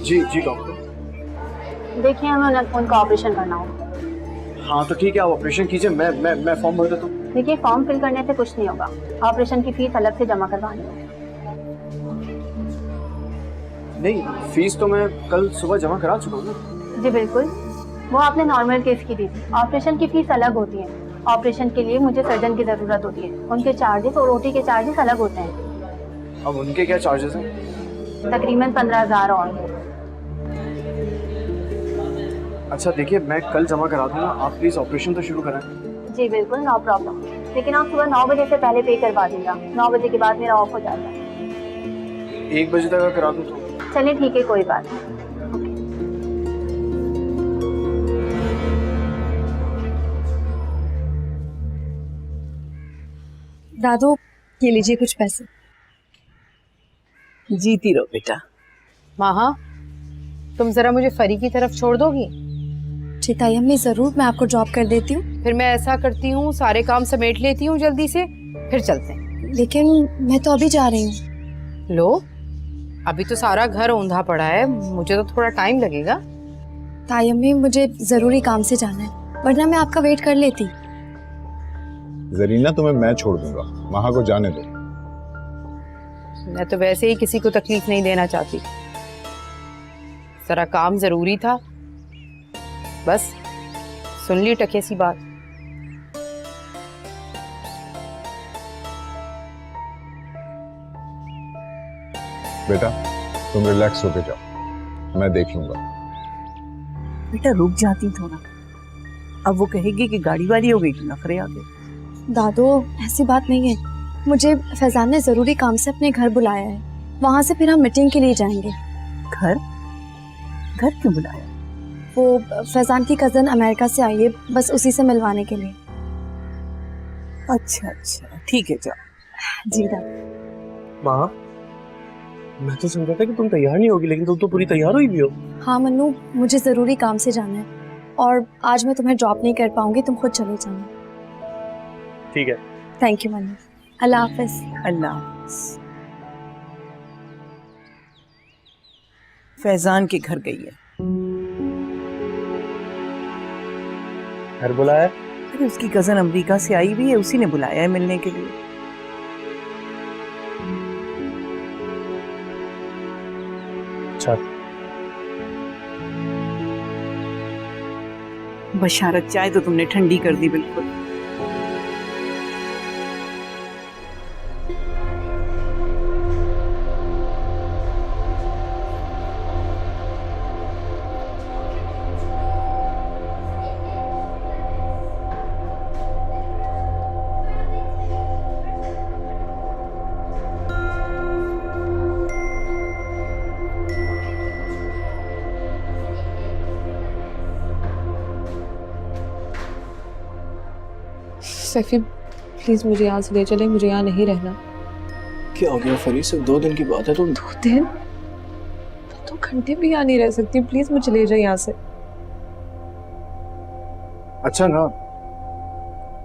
जी जी doctor. देखिए हमें उनका ऑपरेशन करना होगा। हाँ तो ठीक है, आप ऑपरेशन कीजिए, मैं फॉर्म भर देता हूँ। देखिए फॉर्म फिल करने से कुछ नहीं होगा, ऑपरेशन की फीस अलग से जमा करवानी होगी। नहीं, फीस तो मैं कल सुबह जमा करा चुका हूँ ना। जी बिल्कुल, वो आपने नॉर्मल केस की दी थी। ऑपरेशन की फीस अलग होती है। ऑपरेशन के लिए मुझे सर्जन की जरूरत होती है, उनके चार्जेस और ओटी के चार्जेस अलग होते हैं। अब उनके क्या चार्जेस हैं? तकरीबन 15,000 और। अच्छा देखिए, मैं कल जमा करा दूंगा, आप प्लीज ऑपरेशन तो शुरू कराएं। जी बिल्कुल, नो प्रॉब्लम। लेकिन आप सुबह 9 बजे से पहले पे करवा दीजिएगा। 9 बजे के बाद मेरा ऑफ हो जाता है। 1 बजे तक करा दूं तो? चलिए ठीक है, कोई बात नहीं। दादू, ये लीजिए कुछ पैसे। जीती रहो बेटा। माहा, तुम जरा मुझे फरी की तरफ छोड़ दोगी? जी ताई अम्मी, जरूर, मैं आपको ड्रॉप कर देती हूँ। फिर मैं ऐसा करती हूँ, सारे काम समेट लेती हूँ जल्दी से, फिर चलते हैं। लेकिन मैं तो अभी जा रही हूँ। लो, अभी तो सारा घर औंधा पड़ा है, मुझे तो थोड़ा टाइम लगेगा। ताई अम्मी, मुझे जरूरी काम से जाना है, वरना मैं आपका वेट कर लेती। जरीना, तुम्हें मैं छोड़ दूंगा, महा को जाने दो। मैं तो वैसे ही किसी को तकलीफ नहीं देना चाहती, जरा काम जरूरी था, बस सुन ली टके सी बात। बेटा तुम रिलैक्स होके जाओ, मैं देख लूंगा। बेटा रुक जाती थोड़ा, अब वो कहेगी कि गाड़ी वाली हो गई तो नखरे आ गए। दादू, ऐसी बात नहीं है, मुझे फैजान ने जरूरी काम से अपने घर बुलाया है, वहाँ से फिर हम मीटिंग के लिए जाएंगे। घर? घर क्यों बुलाया? वो फैजान की कजन अमेरिका से आई है, बस उसी से मिलवाने के लिए। अच्छा अच्छा, ठीक है, जाओ। जी दादू। माँ, मैं तो समझा था कि तुम तैयार नहीं होगी, लेकिन तुम तो पूरी तैयार हुई भी हो। हाँ मन्नू, मुझे जरूरी काम से जाना है और आज मैं तुम्हें ड्रॉप नहीं कर पाऊंगी, तुम खुद चले जाना। ठीक है। थैंक यू मन्नू, अल्लाह हाफिज। अल्लाह हाफिज। फैजान के घर गई है। घर बुलाया? अरे उसकी कजन अमेरिका से आई भी है, उसी ने बुलाया है मिलने के लिए। अच्छा। बशारत, चाय तो तुमने ठंडी कर दी बिल्कुल। सैफी प्लीज मुझे यहाँ से ले चले, मुझे यहाँ नहीं रहना। क्या हो गया फरी, सिर्फ 2 दिन की बात है। तुम 2 दिन? 2 घंटे भी यहाँ नहीं रह सकती, प्लीज मुझे ले जाए यहाँ से। अच्छा ना,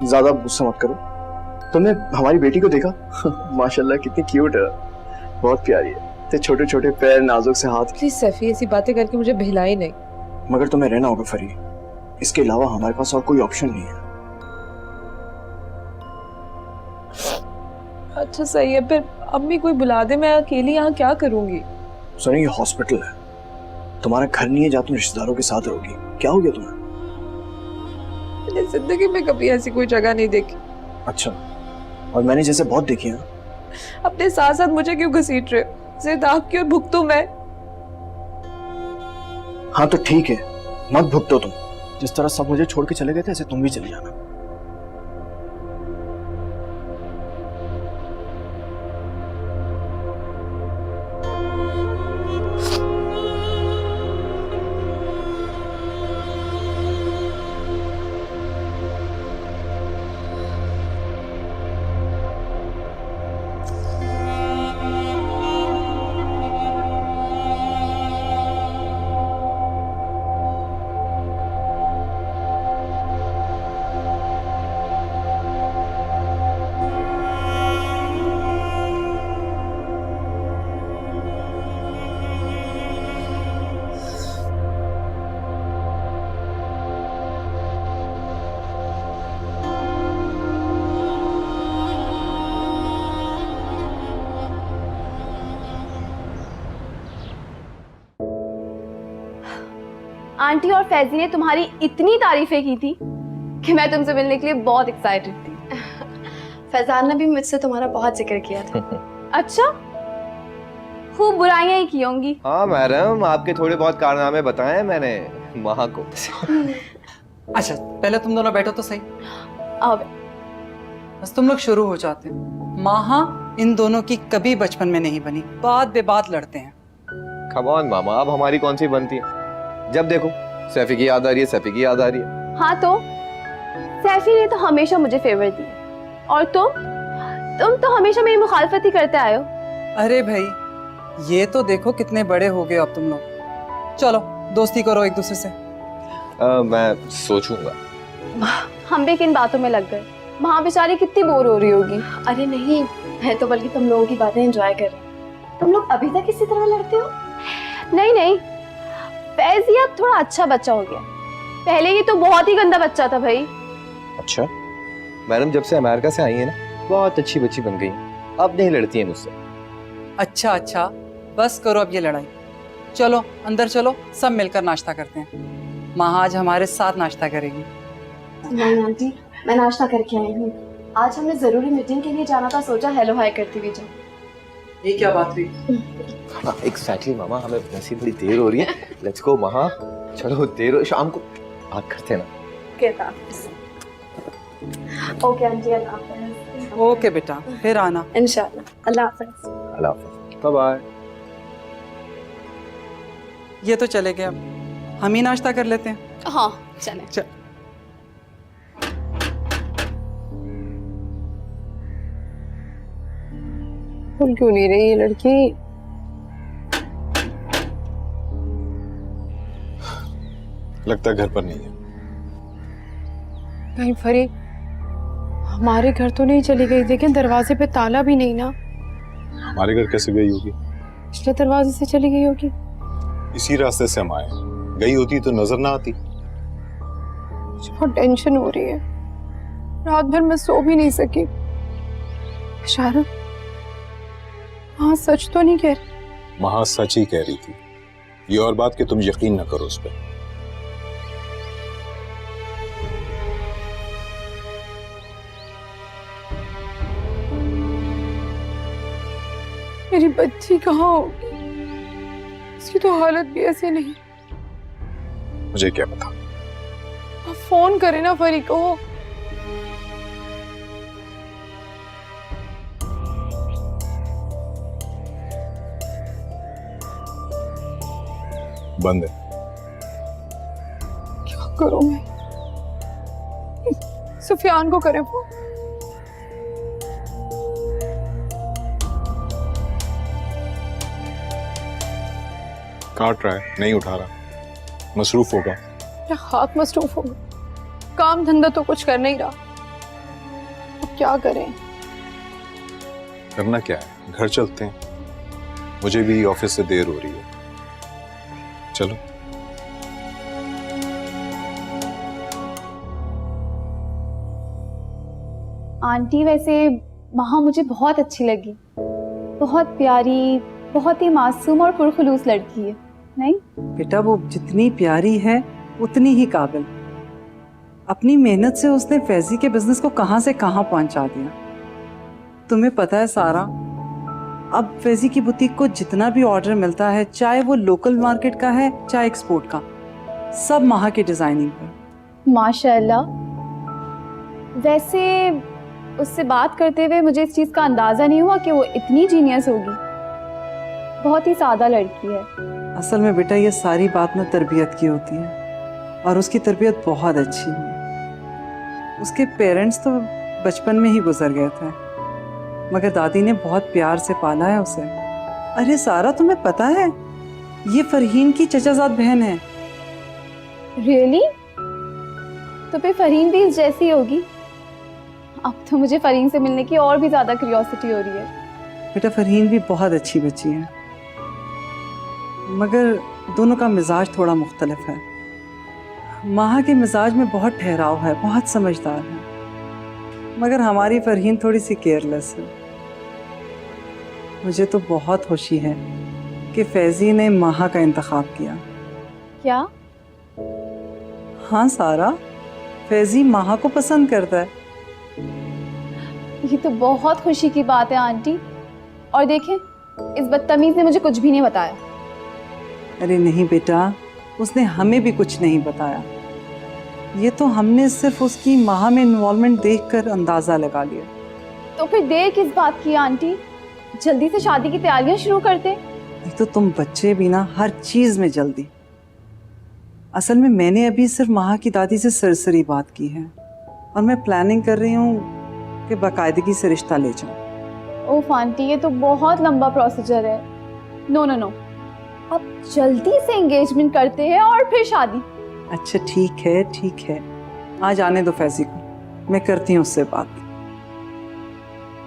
ज्यादा गुस्सा मत करो। तुमने हमारी बेटी को देखा? माशाल्लाह कितनी क्यूट है, बहुत प्यारी है, ते छोटे छोटे पैर, नाजुक से हाथ। प्लीज सैफी ऐसी बातें करके मुझे बहलाई नहीं। मगर तुम्हें रहना होगा फरी, इसके अलावा हमारे पास और कोई ऑप्शन नहीं है। अच्छा सही है, फिर अम्मी कोई बुला दे, मैं अकेली यहाँ क्या करूंगी? सुनिए, ये हॉस्पिटल है, तुम्हारा घर नहीं है जहाँ तुम रिश्तेदारों के साथ रहोगी। क्या हो गया तुम्हें? मैंने जिंदगी में कभी ऐसी कोई जगह नहीं देखी। अच्छा, और मैंने जैसे बहुत देखी है। अपने साथ साथ मुझे क्यों घसीट रहे हो? जिद आपकी और भुगतूं मैं। हाँ तो ठीक है, मत भुगतो तुम। जिस तरह सब मुझे छोड़ के चले गए थे, ऐसे तुम भी चले जाना। आंटी और फैजी ने तुम्हारी इतनी तारीफें की थी कि मैं तुमसे मिलने के लिए बहुत एक्साइटेड थी। फैजान ने भी मुझसे तुम्हारा बहुत जिक्र किया था। अच्छा, खूब बुराइयां ही की होंगी। हाँ मैडम, आपके थोड़े बहुत कारनामे बताए मैंने महा को। अच्छा पहले तुम दोनों बैठो तो सही। अब बस तुम लोग शुरू हो जाते हैं। माहा इन दोनों की कभी बचपन में नहीं बनी, बात बेबात लड़ते हैं। कम ऑन मामा, अब हमारी कौन सी बनती है? जब देखो सैफी की याद आ रही है, सैफी की याद आ रही है। हाँ तो सैफी ने तो हमेशा मुझे फेवर दी और तुम तो हमेशा मेरी मुखालफत ही करते आए हो। अरे भाई ये तो देखो कितने बड़े हो गए अब तुम लोग। चलो दोस्ती करो एक दूसरे से। मैं सोचूंगा। हम भी किन बातों में लग गए। वहाँ बेचारी कितनी बोर हो रही होगी। अरे नहीं, मैं तो बल्कि तुम लोगों की बातें एंजॉय कर रही हूँ। तुम लोग अभी तक इसी तरह लड़ते हो? नहीं, फैजी अब थोड़ा अच्छा बच्चा हो गया, पहले ये तो बहुत ही गंदा बच्चा था भाई। अच्छा मैडम, जब से अमेरिका से आई है ना, बहुत अच्छी बच्ची बन गई, अब नहीं लड़ती है मुझसे। अच्छा बस करो अब ये लड़ाई। चलो अंदर चलो, सब मिलकर नाश्ता करते हैं। माँ आज हमारे साथ नाश्ता करेगी। नहीं आंटी, मैं नाश्ता करके आई हूँ। आज हमने जरूरी मीटिंग के लिए जाना था, सोचा हेलो हाय करती हुई जाऊँ। ये क्या बात हुई? एक्सैक्टली मामा, हमें वैसे बड़ी देर हो रही है। लेट्स गो महा, चलो देर हो, शाम को बात करते हैं ना। ओके आंटी, अल्लाह हाफ़िज़। ओके बेटा, फिर आना इंशाल्लाह। अल्लाह हाफ़िज़। अल्लाह हाफ़िज़, बाय बाय। ये तो चले गए, अब हम ही नाश्ता कर लेते हैं। हाँ चले। चल। भूल क्यों नहीं रही ये लड़की? लगता है घर पर नहीं है। कहीं फरी हमारे घर तो नहीं चली गई? देखें दरवाजे पे ताला भी नहीं ना। हमारे घर कैसे गई होगी? पिछले दरवाजे से चली गई होगी। इसी रास्ते से हम आए, गई होती तो नजर ना आती। मुझे बहुत टेंशन हो रही है, रात भर मैं सो भी नहीं सकी। शाहरुख, हाँ सच तो नहीं कह रही? महा सच ही कह रही थी। ये और बात कि तुम यकीन न करो उस पर। मेरी बच्ची कहाँ होगी? इसकी तो हालत भी ऐसे नहीं। मुझे क्या पता। आप फोन करें ना फरी को। बंद है। क्या करूं मैं? सुफियान को करें फोन। काट रहा है, नहीं उठा रहा, मसरूफ होगा। मेरा हाथ मसरूफ हो गया, काम धंधा तो कुछ कर नहीं रहा। अब क्या करें? करना क्या है, घर चलते हैं। मुझे भी ऑफिस से देर हो रही है। चलो। आंटी वैसे महा मुझे बहुत अच्छी लगी, बहुत प्यारी, बहुत ही मासूम और पुरखुलूस लड़की है। नहीं बेटा वो जितनी प्यारी है उतनी ही काबिल। अपनी मेहनत से उसने फैजी के बिजनेस को कहां से कहां पहुंचा दिया। तुम्हें पता है सारा, अब फैजी की बुटीक को जितना भी ऑर्डर मिलता है, चाहे वो लोकल मार्केट का है चाहे एक्सपोर्ट का, सब महा की डिजाइनिंग पर। माशाल्लाह। वैसे उससे बात करते हुए मुझे इस चीज़ का अंदाज़ा नहीं हुआ कि वो इतनी जीनियस होगी। बहुत ही सादा लड़की है। असल में बेटा ये सारी बात ना तरबियत की होती है, और उसकी तरबियत बहुत अच्छी है। उसके पेरेंट्स तो बचपन में ही गुजर गए थे, मगर दादी ने बहुत प्यार से पाला है उसे। अरे सारा, तुम्हें पता है ये फरहीन की चचाजाद बहन है। रियली? तो फिर फरहीन भी इस जैसी होगी। अब तो मुझे फरहीन से मिलने की और भी ज्यादा क्यूरियोसिटी हो रही है। बेटा फरहीन भी बहुत अच्छी बच्ची है, मगर दोनों का मिजाज थोड़ा मुख्तलिफ है। माहा के मिजाज में बहुत ठहराव है, बहुत समझदार है, मगर हमारी फरहीन थोड़ी सी केयरलेस है। मुझे तो बहुत खुशी है कि फैजी ने माहा का इंतखाब किया। क्या हाँ सारा, फैजी माहा को पसंद करता है। ये तो बहुत खुशी की बात है आंटी। और देखें, इस बदतमीज ने मुझे कुछ भी नहीं बताया। अरे नहीं बेटा, उसने हमें भी कुछ नहीं बताया। ये तो हमने सिर्फ उसकी माहा में इन्वॉल्वमेंट देखकर अंदाजा लगा लिया। तो फिर देर किस बात की आंटी? जल्दी से शादी की तैयारियां शुरू करते। एक तो तुम बच्चे भी ना, हर चीज में जल्दी। असल में मैंने अभी सिर्फ माहा की दादी से सरसरी बात की है और मैं प्लानिंग कर रही हूँ कि बाकायदगी से रिश्ता ले जाऊं। ओह आंटी, ये तो बहुत लंबा प्रोसीजर है। नो नो नो, अब जल्दी से एंगेजमेंट करते हैं और फिर शादी। अच्छा ठीक है, आज आने दो फैजी को, मैं करती हूँ उससे बात।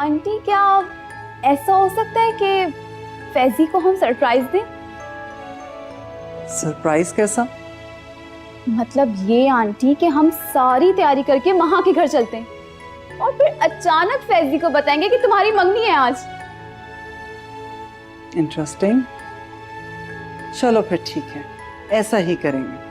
आंटी, क्या ऐसा हो सकता है कि फैजी को हम सरप्राइज दें? सरप्राइज कैसा? मतलब ये आंटी कि हम सारी तैयारी करके माहा के घर चलते हैं और फिर अचानक फैजी को बताएंगे कि तुम्हारी मंगनी है आज। इंटरेस्टिंग। चलो फिर ठीक है, ऐसा ही करेंगे।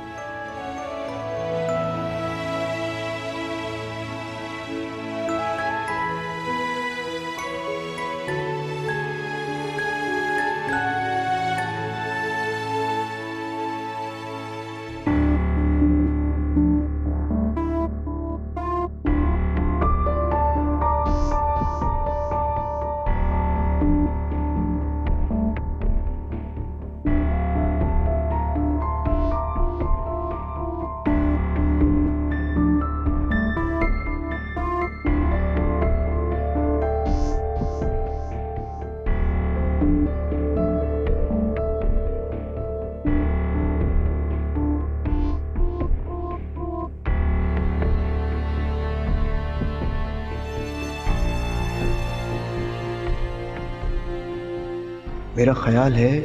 मेरा ख्याल है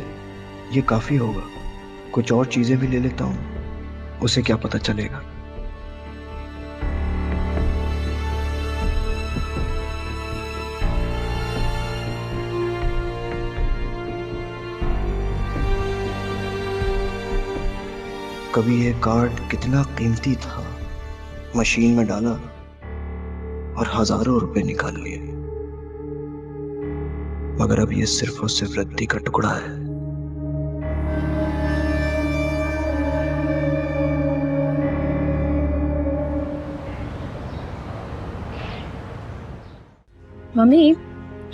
ये काफी होगा। कुछ और चीजें भी ले लेता हूँ, उसे क्या पता चलेगा। कभी ये कार्ड कितना कीमती था, मशीन में डाला और हजारों रुपए निकाल लिए, मगर अब ये सिर्फ और सिर्फ रद्दी का टुकड़ा है। मम्मी,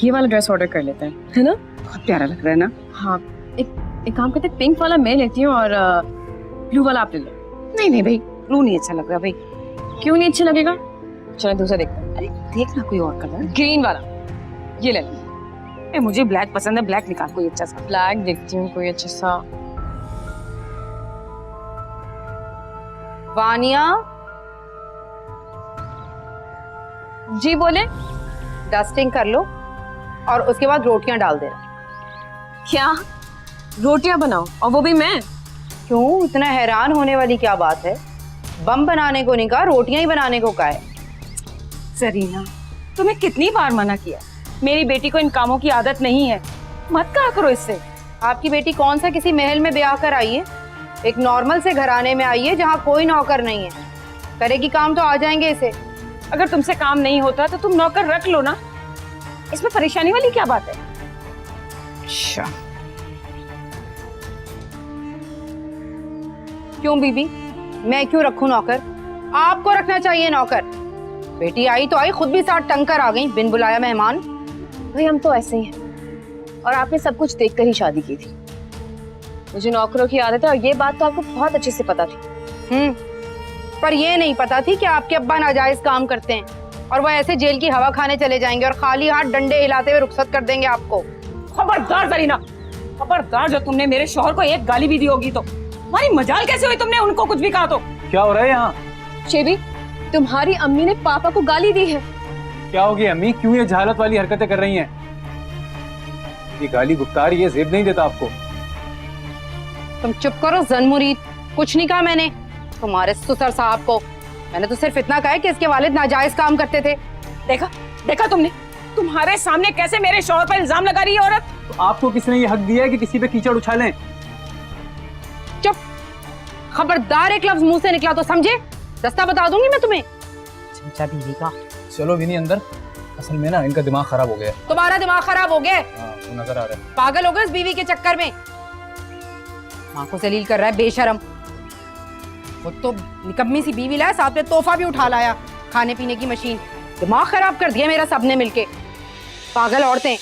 ये वाला ड्रेस ऑर्डर कर लेते हैं, है ना? बहुत प्यारा लग रहा है ना? हाँ, एक काम करते हैं, पिंक वाला मैं लेती हूँ और ब्लू वाला आप ले लो। नहीं भाई, ब्लू नहीं अच्छा लग रहा भाई। क्यों नहीं अच्छा लगेगा? चलो दूसरा देखते हैं। अरे देखना कोई और कलर, ग्रीन वाला ये ले लो। मुझे ब्लैक पसंद है, ब्लैक निकाल कोई अच्छा सा। ब्लैक देखती हूँ कोई अच्छा सा। वानिया जी बोले, डस्टिंग कर लो और उसके बाद रोटियां डाल देना। क्या रोटियां बनाओ, और वो भी मैं? क्यों इतना हैरान होने वाली क्या बात है? बम बनाने को नहीं कहा, रोटियां ही बनाने को कहा है। जरीना, तुम्हें कितनी बार मना किया, मेरी बेटी को इन कामों की आदत नहीं है, मत कहा करो इससे। आपकी बेटी कौन सा किसी महल में ब्याह कर आई है? एक नॉर्मल से घराने में आई है जहाँ कोई नौकर नहीं है। करेगी काम तो आ जाएंगे इसे। अगर तुमसे काम नहीं होता तो तुम नौकर रख लो ना, इसमें परेशानी वाली क्या बात है? अच्छा, क्यों बीबी, मैं क्यों रखूं नौकर? आपको रखना चाहिए नौकर। बेटी आई तो आई, खुद भी साथ टंग कर आ गई बिन बुलाया मेहमान। भाई हम तो ऐसे ही हैं, और आपने सब कुछ देखकर ही शादी की थी। मुझे नौकरों की आदत है और ये बात तो आपको बहुत अच्छे से पता थी। पर ये नहीं पता थी कि आपके अब्बा नाजायज काम करते हैं और वो ऐसे जेल की हवा खाने चले जाएंगे और खाली हाथ डंडे हिलाते हुए रुखसत कर देंगे आपको। खबरदार जरीना, खबरदार, जो तुमने मेरे शौहर को एक गाली भी दी होगी तो। हमारी मजाल कैसे हुई, तुमने उनको कुछ भी कहा तो? क्या हो रहा है यहाँ? शेबी, तुम्हारी अम्मी ने पापा को गाली दी है। क्या हो गया अम्मी, क्यों ये जहालत वाली हरकतें कर रही हैं? ये गाली गुफ्तार ये जेब नहीं देता आपको। तुम चुप करो जनमुरीद, कुछ नहीं कहा मैंने तुम्हारे ससुर साहब को। मैंने तो सिर्फ इतना कहा कि इसके वालिद नाजायज काम करते थे। देखा देखा तुमने, तुम्हारे सामने कैसे मेरे शौहर पर इल्जाम लगा रही है औरत। तो आपको किसने ये हक दिया है कि किसी पे कीचड़ उछालें? चुप, खबरदार एक लफ्ज मुंह से निकला तो समझे, रास्ता बता दूंगी मैं तुम्हें। चमचा बीवी का। चलो विनी अंदर, असल में ना इनका दिमाग खराब हो गया। तुम्हारा दिमाग खराब हो गया? हाँ, वो नजर आ रहा है। पागल हो गए इस बीवी के चक्कर में। माँ को जलील कर रहा है बेशरम। वो तो निकम्मी सी बीवी लाया, साथ में तोहफा भी उठा लाया, खाने पीने की मशीन। दिमाग खराब कर दिया मेरा सबने मिलके, पागल औरतें।